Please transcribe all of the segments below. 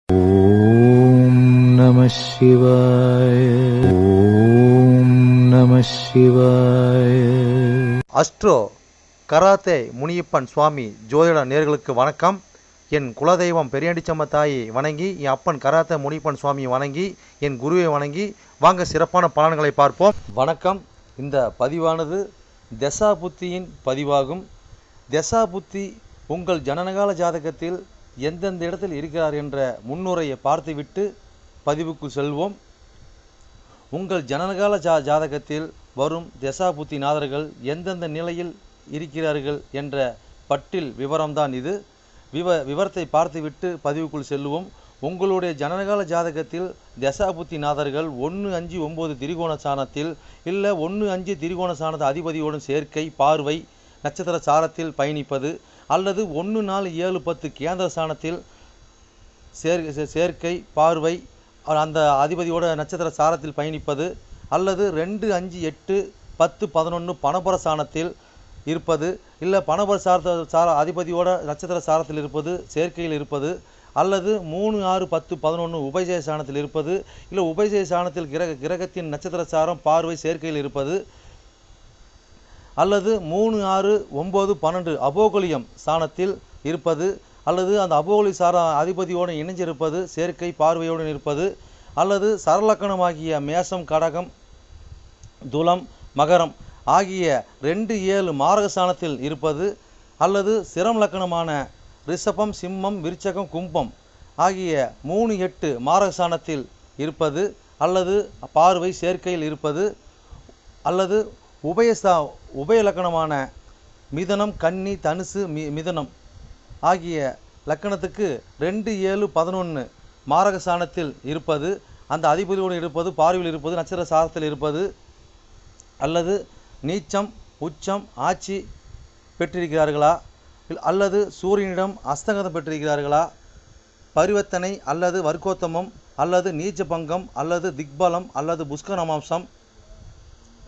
ஓம் நம சிவாய. ஓம் நம சிவாய. அஸ்ட்ரோ கராத்தே முனியப்பன் சுவாமி ஜோதிட நேயர்களுக்கு வணக்கம். என் குலதெய்வம் பெரியாண்டிச்சம்ம தாயை வணங்கி, என் அப்பன் கராத்தே முனியப்பன் சுவாமியை வணங்கி, என் குருவை வணங்கி வாங்க சிறப்பான பலன்களை பார்ப்போம். வணக்கம். இந்த பதிவானது தசா புத்தியின் பதிவாகும். தசா புத்தி உங்கள் ஜனனகால ஜாதகத்தில் எந்தெந்த இடத்தில் இருக்கிறார் என்ற முன்னுரையை பார்த்துவிட்டு பதிவுக்கு செல்வோம். உங்கள் ஜனனகால ஜாதகத்தில் வரும் தசா புத்தி நாதர்கள் எந்தெந்த நிலையில் இருக்கிறார்கள் என்ற பட்டியல் விவரம்தான் இது. விவரத்தை பார்த்துவிட்டு பதிவுக்குள் செல்வோம். உங்களுடைய ஜனனகால ஜாதகத்தில் தசா புத்தி நாதர்கள் 1-5-9 திரிகோண சாணத்தில் இல்லை 1-5 திரிகோண சாணத அதிபதியோடும் சேர்க்கை, பார்வை, நட்சத்திர சாரத்தில் பயணிப்பது, அல்லது 1-4-7-10 கேந்திர சாணத்தில் சேர்க்கை, பார்வை, அந்த அதிபதியோட நட்சத்திர சாரத்தில் பயணிப்பது, அல்லது 2-5-8-10-11 பணபர சாணத்தில் இருப்பது, இல்லை பணபர அதிபதியோட நட்சத்திர சாரத்தில் இருப்பது, சேர்க்கையில் இருப்பது, அல்லது 3-6-10-11 உபஜய சாணத்தில் இருப்பது, இல்லை உபஜய சாணத்தில் கிரகத்தின் நட்சத்திர சாரம், பார்வை, சேர்க்கையில் இருப்பது, அல்லது 3-6-9-12 அபோகலியம் சாணத்தில் இருப்பது, அல்லது அந்த அபோகலி சார அதிபதியோடு இணைஞ்சிருப்பது, சேர்க்கை, பார்வையோடு இருப்பது, அல்லது சரலக்கணமாகிய மேசம், கடகம், துலம், மகரம் ஆகிய 2-7 மாரக சாணத்தில் இருப்பது, அல்லது சிரம் லக்கணமான ரிஷபம், சிம்மம், விருச்சகம், கும்பம் ஆகிய 3-8 மாரக சாணத்தில் இருப்பது, அல்லது பார்வை, சேர்க்கையில் இருப்பது, அல்லது உபய லக்கணமான மிதனம், கன்னி, தனுசு, மிதனம் ஆகிய லக்கணத்துக்கு 2-7-11 மாரக சாணத்தில் இருப்பது, அந்த அதிபதியோடு இருப்பது, பார்வையில் இருப்பது, நட்சத்திர சாரத்தில் இருப்பது, அல்லது நீச்சம், உச்சம், ஆட்சி பெற்றிருக்கிறார்களா, அல்லது சூரியனிடம் அஸ்தங்கதம் பெற்றிருக்கிறார்களா, பரிவர்த்தனை அல்லது வர்க்கோத்தமம், அல்லது நீச்ச பங்கம், அல்லது திக்பலம், அல்லது புஷ்கரமாம்சம்,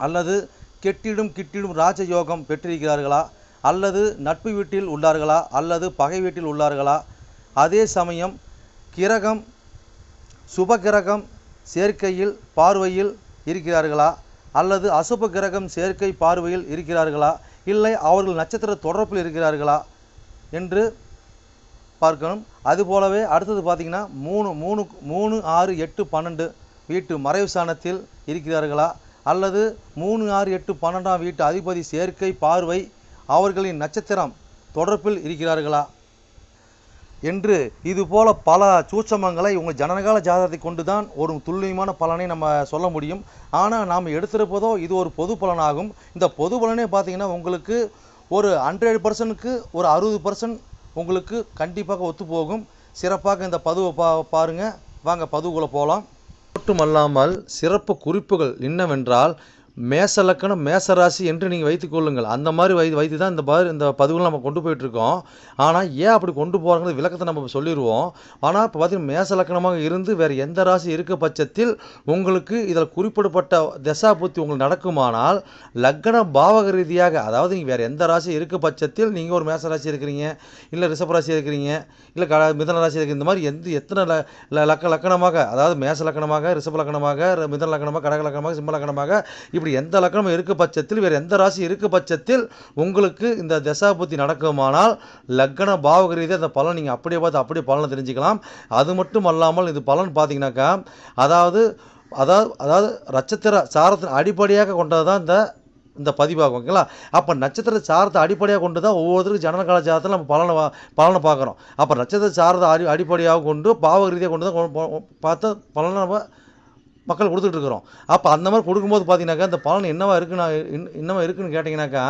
அல்லது கிட்டிடும் ராஜயோகம் பெற்றிருக்கிறார்களா, அல்லது நட்பு வீட்டில் உள்ளார்களா, அல்லது பகை வீட்டில் உள்ளார்களா, அதே சமயம் கிரகம் சுப கிரகம் சேர்க்கையில் பார்வையில் இருக்கிறார்களா, அல்லது அசுப கிரகம் சேர்க்கை பார்வையில் இருக்கிறார்களா, இல்லை அவர்கள் நட்சத்திர தொடர்பில் இருக்கிறார்களா என்று பார்க்கணும். அதுபோலவே அடுத்தது பார்த்திங்கன்னா 3-6-8-12 வீட்டு மறைவு சாணத்தில் இருக்கிறார்களா, அல்லது 3-6-8-12 வீட்டு அதிபதி சேர்க்கை, பார்வை அவர்களின் நட்சத்திரம் தொடர்பில் இருக்கிறார்களா என்று இதுபோல பல சூட்சமங்களை உங்கள் ஜனனகால ஜாதகத்தை கொண்டு தான் ஒரு துல்லியமான பலனை நம்ம சொல்ல முடியும். ஆனால் நாம் எடுத்திருப்பதோ இது ஒரு பொது பலனாகும். இந்த பொது பலனே பார்த்திங்கன்னா உங்களுக்கு ஒரு 100%க்கு ஒரு 60% உங்களுக்கு கண்டிப்பாக ஒத்துப்போகும். சிறப்பாக இந்த பதிவை பாருங்கள். வாங்க பதிவுக்குள்ளே போகலாம். மட்டுமல்லாமல் சிறப்பு குறிப்புகள் என்னவென்றால், மேச லக்கணம், மேசராசி என்று நீங்கள் வைத்துக்கொள்ளுங்கள். அந்த மாதிரி வைத்து தான் இந்த பதிவுகள் நம்ம கொண்டு போயிட்டுருக்கோம். ஆனால் ஏன் அப்படி கொண்டு போகிறாங்க விளக்கத்தை நம்ம சொல்லிடுவோம். ஆனால் இப்போ பார்த்தீங்கன்னா மேச லக்கணமாக இருந்து வேறு எந்த ராசி இருக்க பட்சத்தில் உங்களுக்கு இதில் குறிப்பிடப்பட்ட தசா புத்தி உங்களுக்கு நடக்குமானால், லக்கண பாவக ரீதியாக, அதாவது நீங்கள் வேறு எந்த ராசி இருக்க பட்சத்தில் நீங்கள் ஒரு மேச ராசி இருக்கிறீங்க, இல்லை ரிஷபராசி இருக்கிறீங்க, இல்லை மிதன ராசி இருக்கிற, இந்த மாதிரி எத்தனை லக்கணமாக, அதாவது மேச லக்கணமாக, ரிஷப லக்கணமாக, மிதன லக்கணமாக, கடக லக்கணமாக, சிம்ம லக்கணமாக, இப்படி எந்த லக்கணம் இருக்க பட்சத்தில் வேறு எந்த ராசி இருக்க பட்சத்தில் உங்களுக்கு இந்த தசா புத்தி நடக்குமானால் லக்கண பாவக ரீதியாக அந்த பலன் நீங்கள் அப்படியே பார்த்து அப்படியே பலனை தெரிஞ்சுக்கலாம். அது மட்டும் அல்லாமல் இது பலன் பார்த்தீங்கன்னாக்கா, அதாவது நட்சத்திர சாரத்தின் அடிப்படையாக கொண்டது தான் இந்த பதிவாகும். ஓகேங்களா? அப்போ நட்சத்திர சாரத்தை அடிப்படையாக கொண்டு தான் ஒவ்வொருத்தருக்கும் ஜனனகால ஜாதகத்தில் நம்ம பலனை பார்க்குறோம். அப்போ நட்சத்திர சாரத்தை அடிப்படையாக கொண்டு பாவக ரீதியாக கொண்டு தான் பார்த்து பலனை நம்ம மக்கள் கொடுத்துட்ருக்குறோம். அப்போ அந்த மாதிரி கொடுக்கும்போது பார்த்தீங்கன்னாக்கா இந்த பலன் என்னவா இருக்குன்னு கேட்டிங்கனாக்கா,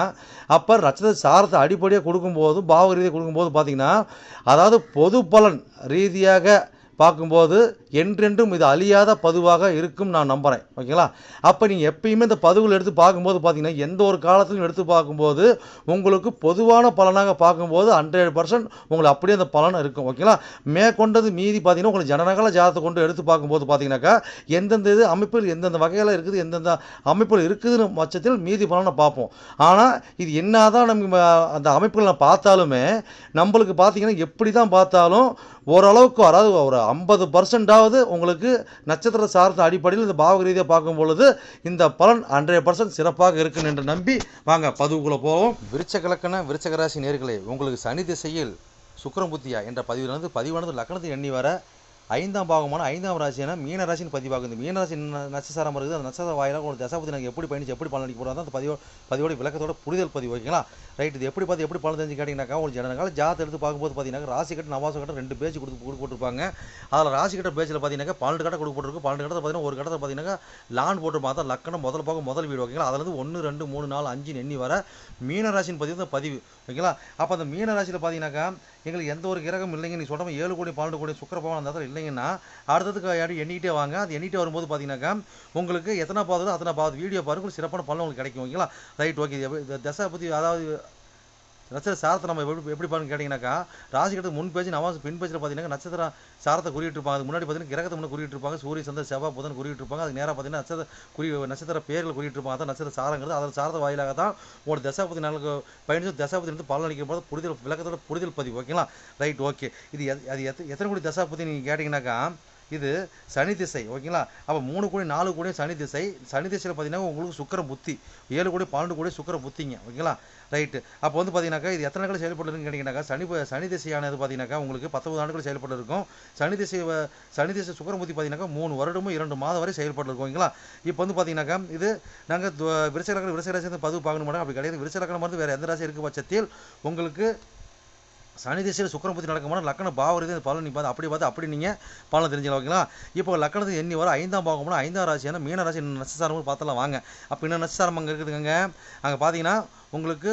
அப்போ நட்சத்திர சாரத்தை அடிப்படையாக கொடுக்கும்போது பாவக ரீதியாக கொடுக்கும்போது பார்த்தீங்கன்னா, அதாவது பொது பலன் ரீதியாக பார்க்கும்போது என்றென்றும் இது அழியாத பதிவாக இருக்கும் நான் நம்புகிறேன். ஓகேங்களா? அப்போ நீங்கள் எப்பயுமே இந்த பதிவுகள் எடுத்து பார்க்கும்போது பார்த்தீங்கன்னா, எந்த ஒரு காலத்திலும் எடுத்து பார்க்கும்போது உங்களுக்கு பொதுவான பலனாக பார்க்கும்போது 100% உங்களுக்கு அப்படியே அந்த பலன் இருக்கும். ஓகேங்களா? மேற்கொண்டது மீதி பார்த்தீங்கன்னா, உங்களுக்கு ஜனனகால ஜாதகத்தை கொண்டு எடுத்து பார்க்கும்போது பார்த்தீங்கன்னாக்கா, எந்தெந்த இது அமைப்பில் எந்தெந்த வகையில் இருக்குது, எந்தெந்த அமைப்பில் இருக்குதுன்னு பட்சத்தில் மீதி பலனை பார்ப்போம். ஆனால் இது என்னதான் நம்ம அந்த அமைப்புகளை பார்த்தாலுமே நம்மளுக்கு பார்த்தீங்கன்னா, எப்படி தான் பார்த்தாலும் ஓரளவுக்கு, அதாவது ஒரு 50% உங்களுக்கு நட்சத்திர சார்ந்த அடிப்படையில் இந்த பாவக ரீதியாக பார்க்கும் பொழுது இந்த பலன் 100% சிறப்பாக இருக்குன்னு என்று நம்பி வாங்க பதிவுக்குள்ளே போவோம். விருச்சக லக்கண விருச்சக ராசி நேயர்களே, உங்களுக்கு சனி திசையில் சுக்கிரன் புத்தியா என்ற பதிவானது லக்கணத்தை எண்ணி வர 5ஆம் பாவமான 5ஆம் ராசியான மீன ராசின்னு பதிவாகுது. இந்த மீன ராசி நட்சத்திரம் இருக்குது. அந்த நட்சத்திர வாயிலாக ஒரு தசாபதி நாங்கள் எப்படி பயணிச்சு எப்படி பலன் அடிக்க போகிறோம் அந்த பதிவோட விளக்கத்தோட புரிதல் பதிவு. ஓகேங்களா? ரைட். இது எப்படி பார்த்து எப்படி பலன் தெரிஞ்சு கேட்டிங்கனாக்கா, ஒரு ஜனனகால ஜாதகத்தை எடுத்து பார்க்கும்போது பார்த்தீங்கன்னா, ராசி கட்ட நவாச கட்ட 2 பேஜ் கொடுத்துருப்பாங்க. அதில் ராசி கட்ட பேஜில் பார்த்தீங்கன்னா 12 கட்ட கொடுக்கப்பட்டிருக்கு. 12 கட்டத்தில் பார்த்தீங்கன்னா ஒரு கட்டத்தில் பார்த்தீங்கன்னா லான் போட்டுருப்பாங்க. அதான் லக்கணம் முதல் பாகம் முதல் வீடு. ஓகேங்களா? அதில் 1 2 3 4 5 எண்ணி வர மீன ராசின்னு பதிவு. ஓகேங்களா? அப்போ அந்த மீன ராசியில் பார்த்தீங்கன்னாக்கா எங்களுக்கு எந்த ஒரு கிரகம் இல்லைங்க. நீ சொல்கிற 7 கோடி 12 கோடி சுக்கிர பகவான் அந்த இடத்துல இல்லைங்கன்னா அடுத்ததுக்கு எண்ணிக்கிட்டே வாங்க. அது எண்ணிட்டு வரும்போது பார்த்தீங்கன்னாக்கா உங்களுக்கு எத்தனை பாவது அத்தனை பாவது வீடியோ பாருங்க, சிறப்பான பலன் உங்களுக்கு கிடைக்கும். ஓகேங்களா? ரைட். ஓகே. தசை பற்றி அதாவது நட்சத்திர சாரத்தை நம்ம எப்படி பாருன்னு கேட்டிங்கனாக்கா, ராசி கட்டத்துக்கு முன் பேஜ் நவாஸ் பின் பேஜில் பார்த்தீங்கன்னா நட்சத்திர சாரத்தை குறியிட்டிருப்பாங்க. அதுக்கு முன்னாடி பார்த்தீங்கன்னா கிரகத்தை முன்னாடி குறியிட்டிருப்பாங்க. சூரிய சந்திர செவ்வாய் புதன் குறியிட்டிருப்பாங்க. அதுக்கு நேராக பார்த்தீங்கன்னா நட்சத்திர பேரில் குறியிட்டிருப்பாங்க. அதான் நட்சத்திர சாரங்கிறது. அதில் சாரத வாயிலாக தான் உங்களோட தசாபதி நாளுக்கு பயணிச்சு தசாபதி இருந்து பலன் அளிக்கும் போது புரிதல் விளக்கத்தோட புரிதல் பதிவு. ஓகேங்களா? ரைட். ஓகே. இது எத்தனை கோடி தசாபதி நீங்கள் கேட்டிங்கனாக்கா, இது சனி திசை. ஓகேங்களா? அப்போ 3 கோடி 4 கோடி சனி திசை. சனி திசையில் பார்த்தீங்கன்னா உங்களுக்கு சுக்கிரன் புத்தி 7 கோடி 12 கோடி சுக்கிர புத்திங்க. ஓகேங்களா? ரைட்டு. அப்போ வந்து பார்த்தீங்கன்னாக்கா இது எத்தனை நாட்கள் செயல்பட்டுருக்குன்னு கேட்டிங்கனாக்கா, சனி திசையானது பார்த்தீங்கன்னாக்கா உங்களுக்கு 19 ஆண்டுகள் செயல்பட்டு இருக்கும். சனி திசை சுக்கிரன் புத்தி பார்த்தீங்கன்னாக்கா 3 வருடமும் 2 மாதம் வரை செயல்பட்டு இருக்கும். ஓகேங்களா? இப்போ வந்து பார்த்தீங்கன்னாக்கா இது நாங்கள் விருச்சிக ராசி பதிவு பார்க்கணும் மாட்டோம். அப்படி கிடையாது. விருச்சிக லக்கணம் வந்து வேறு எந்த ராசி இருக்க பட்சத்தில் உங்களுக்கு சனி திசையில் சுக்கிரன் புத்தி நடக்கும்போது லக்கண பாவ ரீதியாக பலன் நீ பார்த்து அப்படி நீங்கள் பலன் தெரிஞ்சுக்கலாம். ஓகேங்களா? இப்போ லக்கணத்துக்கு எண்ணி வர 5ஆம் பாவம் 5ஆம் ராசியான மீன ராசி நட்சத்திரம் பார்த்தலாம் வாங்க. அப்போ இன்னும் நட்சத்திரம் அங்கே இருக்குதுங்க. அங்கே பார்த்தீங்கன்னா உங்களுக்கு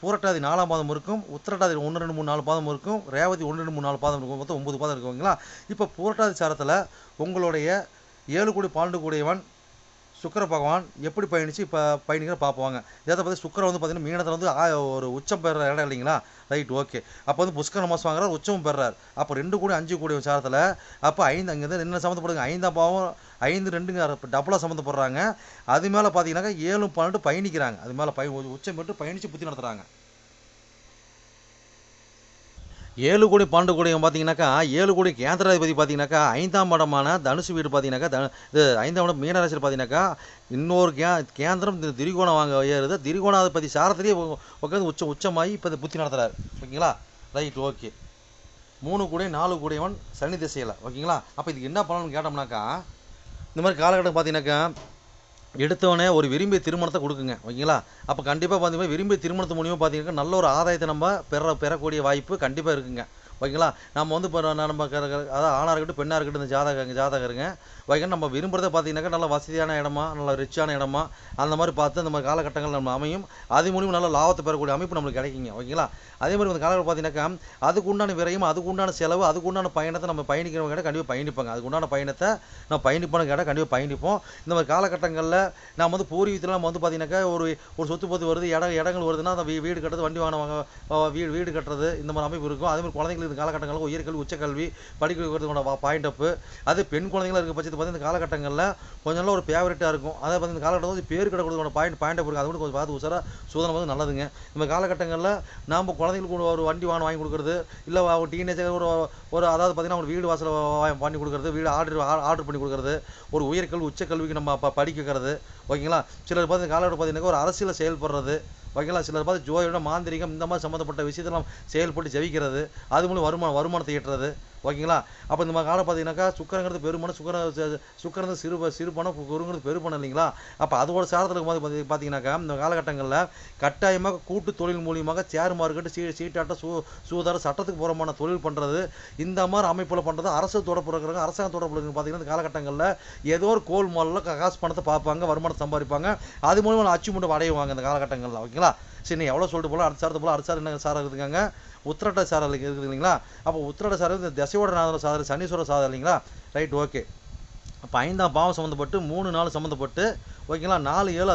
பூரட்டாதி 4ஆம் பாதம் இருக்கும், உத்திரட்டாதி 1 2 3 4 பாதம் இருக்கும், ரேவதி 1 2 3 4 பாதம் இருக்கும், மொத்தம் 9 பாதம் இருக்குங்களா? இப்போ பூரட்டாதி சாரத்தில் உங்களுடைய 7 கோடி 12 கோடியவன் சுக்கிர பகவான் எப்படி பயணிச்சு இப்போ பயணிக்கிற பார்ப்பாங்க. இதை பற்றி சுக்கிரன் வந்து பார்த்தீங்கன்னா மீனத்தில் வந்து ஒரு உச்சம் பெற இடம் இல்லைங்களா? ரைட். ஓகே. அப்போ வந்து புஷ்கர மாதம் வாங்குறாரு, உச்சமும் பெறார். அப்போ 2 கோடி 5 கோடி சாரத்தில் அப்போ 5 அங்கேருந்து என்ன சம்மந்தப்படுங்க, 5ஆம் பாவம் 5 2ங்க டபுளாக சம்மந்தப்படுறாங்க. அது மேலே பார்த்தீங்கன்னாக்கா 7 12 பயணிக்கிறாங்க. அது மேலே உச்சம் பெற்று பயணித்து புத்தி நடத்துகிறாங்க. 7 கோடி 12 கோடி பார்த்தீங்கன்னாக்கா 7 கோடி கேந்திராதிபதி பார்த்தீங்கன்னாக்கா 5ஆம் இடமான தனுசு வீடு பார்த்தீங்கன்னாக்கா இது 5ஆம் இடம் மீனராசியில் பார்த்தீங்கன்னாக்கா இன்னொரு கேந்திரம் திரிகோணம் வாங்க ஏறுது. திரிகோணாதிபதி சாரத்திலேயே உட்காந்து உச்சமாகி இப்போ இந்த புத்தி நடத்துகிறார். ஓகேங்களா? ரைட். ஓகே. 3 கோடி 4 கோடியவன் சனி திசையில். ஓகேங்களா? அப்போ இதுக்கு என்ன பலன்னு கேட்டோம்னாக்கா, இந்த மாதிரி காலகட்டம் பார்த்தீங்கன்னாக்கா எடுத்தவொடனே ஒரு விரும்பிய திருமணத்தை கொடுக்குங்க. ஓகேங்களா? அப்போ கண்டிப்பாக பார்த்தீங்கன்னா விரும்பிய திருமணத்து மூலியமாக பார்த்தீங்கன்னா நல்ல ஒரு ஆதாயத்தை நம்ம பெறக்கூடிய வாய்ப்பு கண்டிப்பாக இருக்குங்க. ஓகேங்களா? நம்ம வந்து இப்போ நம்ம அதாவது ஆணாக இருக்கட்டும் பெண்ணாக இருக்கட்டும் இந்த ஜாதகருங்க ஓகேங்களா, நம்ம விரும்புகிறத பார்த்தீங்கன்னாக்கா நல்ல வசதியான இடமா நல்ல ரிச்சான இடமா அந்த மாதிரி பார்த்து அந்த மாதிரி காலகட்டங்கள் நம்ம அமையும். அது மூலியமாக நல்ல லாபத்தை பெறக்கூடிய அமைப்பு நம்மளுக்கு கிடைக்குங்க. ஓகேங்களா? அதே மாதிரி இந்த காலகட்டம் பார்த்தீங்கன்னாக்கா அதுக்கு உண்டான விரையும் அதுக்கு உண்டான செலவு அதுக்கு உண்டான பயணத்தை நம்ம பயணிக்கிறவங்க கேட்டால் கண்டிப்பாக பயணிப்பாங்க. அதுக்கு உண்டான பயணத்தை நம்ம பயணிப்போன்னு கேட்டால் கண்டிப்பாக பயணிப்போம். இந்த மாதிரி காலகட்டங்களில் நம்ம வந்து பூர்வீகத்தில் நம்ம வந்து பார்த்தீங்கன்னாக்கா ஒரு சொத்து பத்து வருது இடங்கள் வருதுன்னா அந்த வீடு கட்டுறது வண்டி வாங்க வீடு கட்டுறது இந்த மாதிரி அமைப்பு இருக்கும். அதே மாதிரி குழந்தைங்களுக்கு இந்த காலகட்டங்களில் உயர்கல்வி உச்சக்கல்வி படிக்க வைக்கிறதுக்கான பாயிண்ட் அப்பு. அது பெண் குழந்தைங்களாக இருக்க பட்சத்தில் பார்த்து இந்த காலகட்டங்களில் கொஞ்சம் நல்லா ஒரு ஃபேவரட்டாக இருக்கும். அதை பார்த்து இந்த காலகட்டம் வந்து பேர் கடை கொடுக்கணும் பாயிண்ட் அப் இருக்குது. அது கூட கொஞ்சம் பார்த்து உசாரா சூதனம் வந்து நல்லதுங்க. இந்த காலகட்டங்களில் நாம் குழந்தைங்களுக்கு ஒரு வண்டி வாங்கி கொடுக்குறது இல்லை ஒரு டீனேஜர் ஒரு அதாவது பார்த்தீங்கன்னா ஒரு வீடு வாசல் பண்ணி கொடுக்குறது, வீடு ஆர்டர் பண்ணி கொடுக்குறது, ஒரு உயர்கல்வி உச்சக்கல்விக்கு நம்ம படிக்க வைக்கிறது. ஓகேங்களா? சிலர் பார்த்து காலகட்டம் பார்த்தீங்கன்னா ஒரு அரசியலில் செயல்படுறது. ஓகேங்களா? சிலர் பார்த்து ஜோதிடம் மாந்திரிகம் இந்த மாதிரி சம்மந்தப்பட்ட விஷயத்தெல்லாம் செயல்பட்டு ஜெயிக்கிறது, அது மூலம் வருமானத்தை ஈட்டுறது. ஓகேங்களா? அப்போ இந்த மாதிரி காலம் பார்த்தீங்கன்னாக்கா சுக்கரங்கிறது பெருமணம் சுக்கரங்கிறது சிறுபணம் குருங்கிறது பெருப்பணம் இல்லைங்களா? அப்போ அதோட சாரத்தில் இருக்கும்போது பார்த்தீங்கன்னாக்கா இந்த காலகட்டங்களில் கட்டாயமாக கூட்டு தொழில் மூலியமாக ஷேர் மார்க்கெட்டு சீட்டாட்டம் சூதாரம் சட்டத்துக்கு புறமான தொழில் பண்ணுறது இந்த மாதிரி அமைப்பில் பண்ணுறது அரசு தொடர்புறாங்க. அரசாங்க தொடர்பு பார்த்தீங்கன்னா இந்த காலகட்டங்களில் ஏதோ ஒரு கோல் மாலில் காசு பணத்தை பார்ப்பாங்க, வருமானத்தை சம்பாதிப்பாங்க, அது மூலியமாக அச்சீவ்மெண்ட் அடைவாங்க இந்த காலகட்டங்களில். ஓகேங்களா? சரி, எவ்வளோ சொல்லிட்டு போகலாம். அடுத்த சாரத்தை போல அடுத்த சார் என்ன சாரம் இருக்குதுங்க, உத்திரட்ட சாரம் இருக்குது இல்லைங்களா? அப்போ உத்திரட்ட சாரம் இந்த தசையோட சாதனை சனீஸ்வர சாதனை இல்லைங்களா? Right, okay. அப்போ 5ஆம் பாவம் சம்மந்தப்பட்டு 3 4 சம்மந்தப்பட்டு ஓகேங்களா, 4 7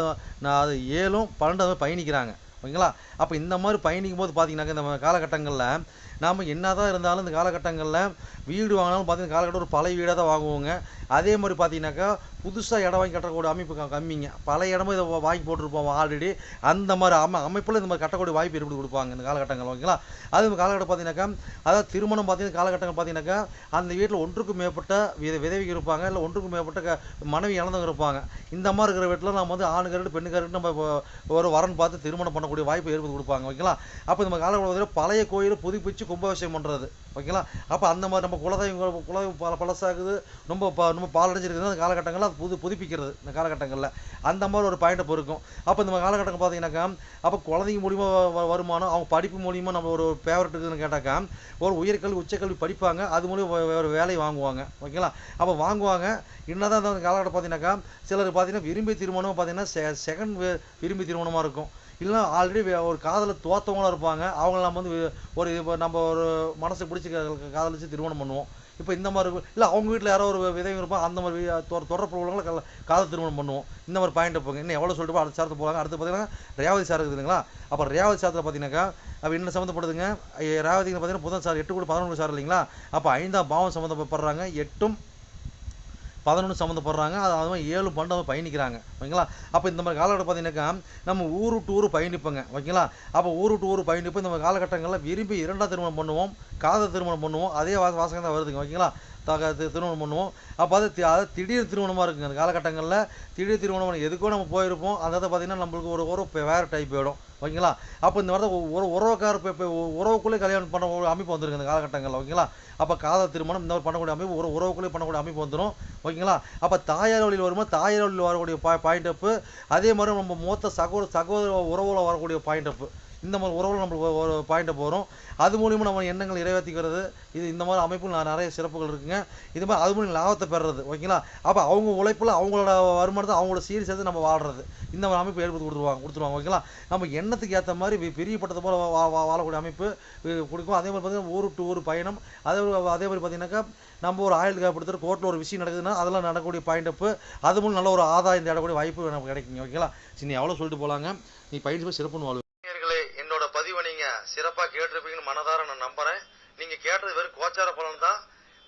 அது 7ம் 12 பயணிக்கிறாங்க ஓகேங்களா. அப்போ இந்த மாதிரி பயணிக்கும் போது பார்த்தீங்கன்னாக்க இந்த காலகட்டங்களில் நாம் என்ன தான் இருந்தாலும் இந்த காலகட்டங்களில் வீடு வாங்கினாலும் பார்த்தீங்கன்னா காலகட்டம் ஒரு பழைய வீடாக தான் வாங்குவோங்க. அதே மாதிரி பார்த்தீங்கன்னாக்கா புதுசாக இடம் வாங்கி கட்டக்கூடிய அமைப்பு கம்மிங்க. பழைய இடமும் இதை வாங்கி போட்டிருப்போம் ஆல்ரெடி. அந்த மாதிரி அமைப்பில் இந்த மாதிரி கட்டக்கூடிய வாய்ப்பு ஏற்படுத்தி கொடுப்பாங்க இந்த காலகட்டங்கள் ஓகேங்களா. அது காலகட்டம் பார்த்தீங்கன்னாக்கா அதாவது திருமணம் பார்த்தீங்கன்னா காலகட்டங்கள் பார்த்தீங்கன்னாக்கா அந்த வீட்டில் ஒன்றுக்கும் மேற்பட்ட விதவிகள் இருப்பாங்க, இல்லை ஒன்றுக்கும் மேற்பட்ட மனைவி இழந்தவங்க இருப்பாங்க. இந்த மாதிரி இருக்கிற வீட்டில் நம்ம வந்து ஆணுக்காரட்டு பெண்ணுக்காரட்டு நம்ம ஒரு வரன் பார்த்து திருமணம் பண்ணக்கூடிய வாய்ப்பு ஏற்படுத்தி கொடுப்பாங்க ஓகேங்களா. அப்போ இந்த காலகட்டத்தில் பழைய கோயிலை புதுப்பிச்சு கும்பாபிஷேகம் பண்ணுறது ஓகேங்களா. அப்போ அந்த மாதிரி நம்ம குலதெய்வம் பழசாகுது, ரொம்ப பாலடைஞ்சிருக்குது அந்த காலகட்டங்களில் அது புதுப்பிக்கிறது இந்த காலகட்டங்களில் அந்த மாதிரி ஒரு பாயிண்ட் இருக்கும். அப்போ இந்த காலகட்டங்கள் பார்த்தீங்கன்னாக்கா அப்போ குழந்தைங்க மூலியமாக வருமானம், அவங்க படிப்பு மூலியமாக நம்ம ஒரு ஃபேவரட் இருக்குதுன்னு கேட்டாக்கா ஒரு உயர்கல்வி உச்சக்கல்வி படிப்பாங்க, அது மூலியம் ஒரு வேலையை வாங்குவாங்க ஓகேங்களா. அப்போ வாங்குவாங்க. என்னதான் அந்த காலகட்டம் பார்த்தீங்கன்னாக்கா சிலர் பார்த்தீங்கன்னா விரும்பி திருமணம் பார்த்தீங்கன்னா செகண்ட் விரும்பி திருமணமாக இருக்கும், இல்லைனா ஆல்ரெடி ஒரு காதலை தோற்றவங்களாக இருப்பாங்க. அவங்கள நம்ம வந்து நம்ம ஒரு மனசை பிடிச்சி காதலிச்சு திருமணம் பண்ணுவோம். இப்போ இந்த மாதிரி இருக்கும். இல்லை அவங்க வீட்டில் யாரோ ஒரு விதவை இருப்பாங்க, அந்த மாதிரி தொடர்பு உள்ளவங்களை காதல் திருமணம் பண்ணுவோம். இந்த மாதிரி பாயிண்ட் போங்க. இன்னும் எவ்வளோ சொல்லிட்டு அடுத்த சாரத்தை போகிறாங்க. அடுத்து பார்த்தீங்கன்னா ரேவதி சார் இருக்குது இல்லைங்களா. அப்போ ரேவதி சாரத்தில் பார்த்தீங்கன்னாக்கா அப்போ என்ன சம்மந்தப்படுதுங்க, ரேவதிக்கு பார்த்தீங்கன்னா புதன் சார் 8 கூட 11 சார் இல்லைங்களா. அப்போ 5ஆம் பாவம் சம்மந்தப்படுறாங்க, 8ம் 11 சம்மந்தப்படுறாங்க. அது மாதிரி 7 12 பயணிக்கிறாங்க ஓகேங்களா. அப்போ இந்த மாதிரி காலகட்டம் பார்த்தீங்கன்னாக்கா நம்ம ஊரு டூரு பயணிப்போங்க ஓகேங்களா. அப்போ ஊரு டூரு பயணிப்போம். இந்த காலகட்டங்களில் விரும்பி 2ஆம் திருமணம் பண்ணுவோம், காதல் திருமணம் பண்ணுவோம். அதே வாசகம் தான் வருதுங்க ஓகேங்களா. திருமணம் பண்ணுவோம். அப்போ அது திடீர் திருமணமாக இருக்குங்க அந்த காலகட்டங்களில். திடீர் திருமணம் எதுக்கோ நம்ம போயிருப்போம், அந்த பார்த்தீங்கன்னா நம்மளுக்கு ஒரு வேறு டைப் போயிடும் ஓகேங்களா. அப்போ இந்த மாதிரி ஒரு உறவுக்கார உறவுக்குள்ளே கல்யாணம் பண்ண ஒரு அமைப்பு வந்துருங்க இந்த காலகட்டங்களில் ஓகேங்களா. அப்போ காதல் திருமணம் இந்த மாதிரி பண்ணக்கூடிய அமைப்பு ஒரு உறவுக்குள்ளே பண்ணக்கூடிய அமைப்பு வந்துடும் ஓகேங்களா. அப்போ தாயார் வழியில் வரும்போது தாயார் வழியில் வரக்கூடிய பாயிண்ட் அப்பு, அதே மாதிரி நம்ம மூத்த சகோதர உறவுல வரக்கூடிய பாயிண்ட் அப்பு, இந்த மாதிரி உறவுல நம்மளுக்கு ஒரு பாயிண்ட் வரும். அது மூலியமாக நம்ம எண்ணங்கள் நிறைவேற்றிக்கிறது. இந்த மாதிரி அமைப்பில் நிறைய சிறப்புகள் இருக்குங்க. இது மாதிரி அது மூலியம் லாபத்தை பெறுறது ஓகேங்களா. அப்போ அவங்க உழைப்பில் அவங்களோட வருமானத்தை அவங்களோட சீர் சேர்த்து நம்ம வாழ்றது, இந்த மாதிரி அமைப்பு ஏற்படுத்தி கொடுத்துருவாங்க ஓகேங்களா. நம்ம எண்ணத்துக்கு ஏற்ற மாதிரி பிரியப்பட்டது போல் வாழக்கூடிய அமைப்பு கொடுக்கும். அதே மாதிரி பார்த்தீங்கன்னா ஊரு டு ஊர் பயணம். அதே மாதிரி பார்த்தீங்கன்னாக்கா நம்ம ஒரு ஆயுள் காப்படுத்துகிற கோர்ட்டில் ஒரு விஷயம் நடக்குதுன்னா அதெல்லாம் நடக்கக்கூடிய பாயிண்ட் அப்பு, அது மூலம் நல்ல ஒரு ஆதாயம் தேடக்கூடிய வாய்ப்பு நமக்கு கிடைக்குங்க ஓகேங்களா. சரி, எவ்வளோ சொல்லிட்டு போகலாங்க. நீ பயிற்சி போய் சிறப்புன்னு வாழ்வு. என்னோட பதிவை நீங்க சிறப்பாக கேட்டிருப்பீங்கன்னு மனதார நான் நம்புறேன். நீங்க கேட்டது வெறும் கோச்சார பலன் தான்.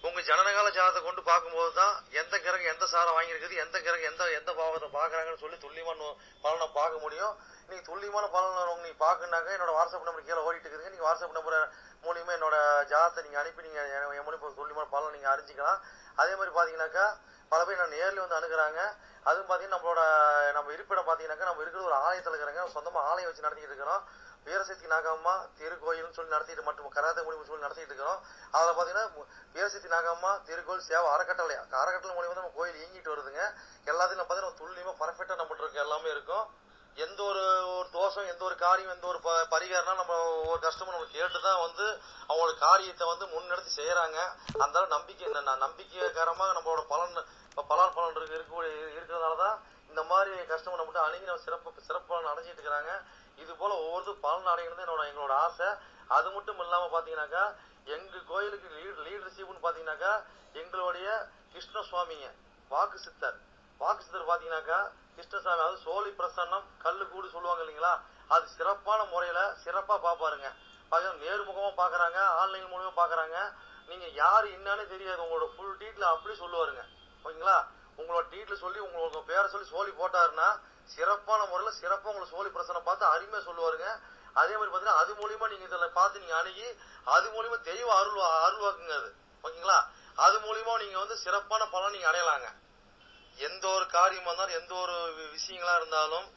உங்க ஜனனகால ஜாதகத்தை கொண்டு பார்க்கும்போது தான் எந்த கிரகம் எந்த சாரம் வாங்கியிருக்குது, எந்த கிரகம் எந்த பாவத்தை பார்க்குறாங்கன்னு சொல்லி துல்லியமான பலனை பார்க்க முடியும். நீங்க துல்லியமான பலன் நீங்க பார்க்கணுனாக்க என்னோட வாட்ஸ்அப் நம்பர் கீழே ஓடிட்டு இருக்குதுங்க. நீங்க வாட்ஸ்அப் நம்பர் மூலியமா என்னோட ஜாதகத்தை நீங்க அனுப்பி நீங்க என் மூலியம் துல்லியமான பலன் நீங்க அறிஞ்சிக்கலாம். அதே மாதிரி பாத்தீங்கன்னாக்கா பல பேர் நான் நேரில் வந்து அணுகுறாங்க. அதுவும் பார்த்தீங்கன்னா நம்ம இருப்பிடம் பார்த்தீங்கன்னாக்கா நம்ம இருக்கிறது ஒரு ஆலயத்தில் இருக்கிறாங்க. சொந்தமாக ஆலயம் வச்சு நடத்திட்டு இருக்கிறோம். வீரசக்தி நாகம்மா திருக்கோயில்னு சொல்லி நடத்திட்டு மற்றும் கராத்தே மூலியம் சொல்லி நடத்திட்டு இருக்கிறோம். அதில் பார்த்தீங்கன்னா வீரசக்தி நாகம்மா திருக்கோயில் சேவை அறக்கட்டளை மூலியமாக நம்ம கோயில் இயங்கிட்டு வருதுங்க. எல்லாத்தையும் பார்த்தீங்கன்னா துல்லியமாக பர்ஃபெக்டாக நம்மகிட்ட இருக்க எல்லாமே இருக்கும். எந்த ஒரு தோஷம், எந்த ஒரு காரியம், எந்த ஒரு பரிகாரம்னா நம்ம ஒரு கஸ்டமர் நம்ம கேட்டு தான் வந்து அவங்களோட காரியத்தை வந்து முன்னெடுத்து செய்கிறாங்க. அந்த நம்பிக்கைகரமாக நம்மளோட பலன் இருக்கிறதுனால தான் இந்த மாதிரி கஸ்டமர் நம்மகிட்ட அணுகி நம்ம சிறப்பு பலன் அடைஞ்சிட்டு இருக்கிறாங்க. இது போல ஒவ்வொரு பலன் அடைகிறது எங்களோட ஆசை. அது மட்டும் இல்லாமல் பார்த்தீங்கன்னாக்கா எங்கள் கோயிலுக்கு லீடர்ஷிப்னு பார்த்தீங்கன்னாக்கா எங்களுடைய கிருஷ்ணசுவாமிங்க வாக்கு சித்தர் பார்த்தீங்கன்னாக்கா கிருஷ்ணசாமி, அதாவது சோழி பிரசன்னம் கல்லு கூடு சொல்லுவாங்க இல்லைங்களா, அது சிறப்பான முறையில் சிறப்பாக பார்ப்பாருங்க. பார்த்தீங்கன்னா நேர்முகமாக பார்க்குறாங்க, ஆன்லைன் மூலமாக பார்க்குறாங்க. நீங்கள் யார் என்னன்னு தெரியாது, உங்களோட ஃபுல் டீட்டில் அப்படி சொல்லுவாருங்க ஓகேங்களா. உங்களோட டீட்டில் சொல்லி உங்களுக்கு பேரை சொல்லி சோழி போட்டாருன்னா சிறப்பான முறையில் சிறப்பாக உங்களை சோழி பிரசனம் பார்த்து அருமையாக சொல்லுவாருங்க. அதே மாதிரி பார்த்தீங்கன்னா அது மூலியமா நீங்கள் இதில் பார்த்து நீங்கள் அணுகி அது மூலியமா தெய்வ அருள்வாக்குங்க அது ஓகேங்களா. அது மூலியமா நீங்கள் வந்து சிறப்பான பலன் நீங்கள் அடையலாங்க. எந்த ஒரு காரியமாக இருந்தாலும் எந்த ஒரு விஷயங்களா இருந்தாலும்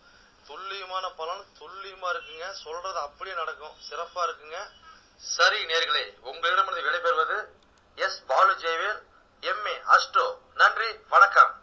துல்லியமான பலன் துல்லியமா இருக்குங்க. சொல்றது அப்படியே நடக்கும், சிறப்பா இருக்குங்க. சரி நேயர்களே, உங்களிடமிருந்து விடைபெறுவது S. Balu Jayavel, MA astro. நன்றி, வணக்கம்.